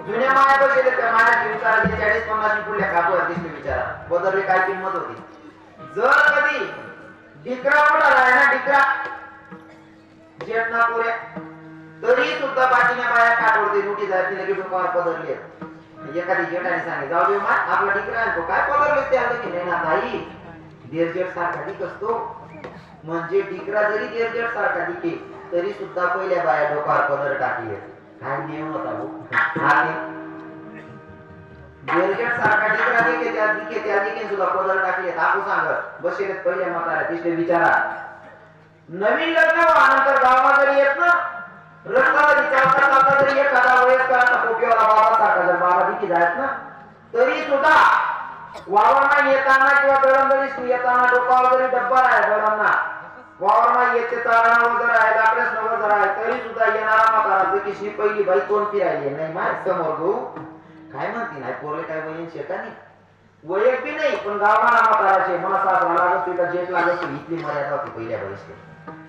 जुन्या माया बसले त्या मायाची विचाराची 40-50 पुढल्या कापवर दिसले विचारा बदलले काय किंमत होती. जर कधी डिकरा मोठा राहिला ना डिकरा जेठना पुऱ्या तरी सुद्धा बाकीच्या बाया कापवरती मोठी जाती लगेच डोकावर पदरली. एखादी जेठाने सांगे जाऊ दे मा आपला डिकरा आहे तो काय पदरले ते आलं की नाही ना ताई देरजेठ सारखा दिक असतो. म्हणजे डिकरा जरी देरजेठ सारखा दिके तरी सुद्धा पहिल्या बाया डोकावर पदर टाकले. काय नियम होता हो हा देरजेठ सारखा डिकरा दिके त्या दिके सुद्धा पदर टाकले. आपण सांगत बसेले पहिल्या म्हाताऱ्या तिसरे विचारा नवीन लग्न नंतर गावात जरी येत ना रस्त्याला चालता जरी एखादा वयस्कराचा पोपीवाला बाबा सारखा जर बाबा दिकी जायत ना तरी सुद्धा वावरमा येताना किंवा दळणदळीस येताना डोकावर जरी डब्बा आहे दळणना वावरमा येते चालणं वगैरे आहे लाकडेच वगैरे आहे तरी सुद्धा येणारा म्हातारा की पहिली बाई कोण फिरायली नाही माय समोर गो काय म्हणती नाही पोरले काय वयन शेतानी वयक बी नाही पण गावाला म्हाताराचे मला सासरा लागत तुला जेट लागत इथली मर्यादा होती पहिल्या बाईची.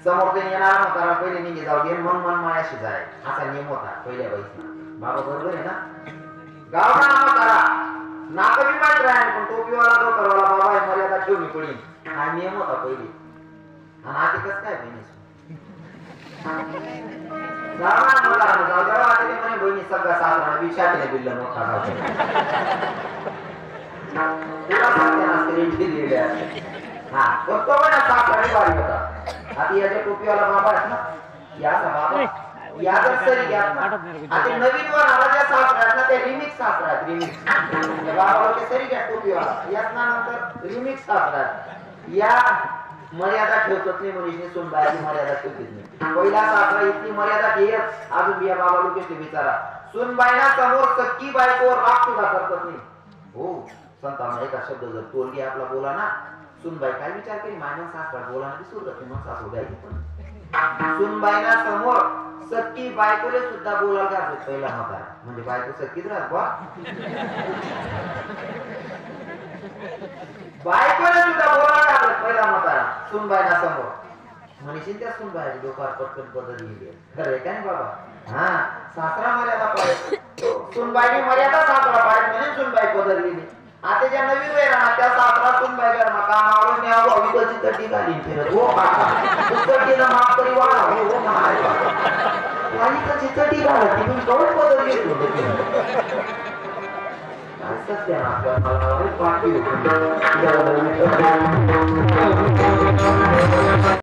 समोर ते येणारा म्हातारा पहिले निघे जाऊ दे मन मन मायाशी जाय असा नियम होता पहिल्या बाईचा. बाबा बरोबर आहे ना. गावाला म्हातारा नाक बी माहित राहील पण टोपीवाला तो करवाला बाबा मर्यादा ठेवली पडी हा नियम होता पहिले. आणि आता कसं काय बहिणी गावाला म्हातारा जाऊ द्यावा आता ते म्हणे बहिणी सगळा सासरा विचारले बिल्ल मोठा तुला सांगते दिलेले हा तो पण सासरा बारी होता. आता याच्या टोपीवाला बाबा आहेत ना याचा बाबा या जर सरी घ्या आता नवीन वर आला ज्या सासऱ्यात ना ते रिमिक्स सासऱ्यात रिमिक्स बाबा ते सरी घ्या टोपीवाला याच नंतर रिमिक्स सासऱ्यात या मर्यादा ठेवतात नाही म्हणजे सोन बायाची मर्यादा ठेवतात नाही. पहिला सासरा इतकी मर्यादा ठेवत अजून बिया बाबा लोकेशने विचारा सुनबाईना समोर सक्की बायकोवर राग सुद्धा करतात नाही. हो संतांना एका शब्द जर तोलगी आपला बोला ना सुनबाई काय विचार केली मानव सासरा बोला ना सुरत मग सासू गायची पण सुनबाईना समोर सक्की बायकोले सुद्धा बोलायला घालतो पहिला म्हातारा म्हणजे बायको सक्कीच राहत बा बायकोले सुद्धा बोलायला घालतो पहिला म्हातारा सुनबाईना समोर म्हणशील त्या सुनबाईची डोक्यावर पटकन बदलली खरं काय बाबा. हा सासरा मर्यादा पाहिजे सुनबाईची मर्यादा सासरा पाहिजे म्हणून सुनबाई बदलली. आता ज्या नवीन वेळा त्या सासरा सुनबाई घर कामावरून न्यावं विकलची चड्डी घालीन फिरत हो काका चड्डीला माफ तरी वाढा हो हो म्हणायची चड्डी घालत तुम्ही कवच बदलली सत्य ना पाठी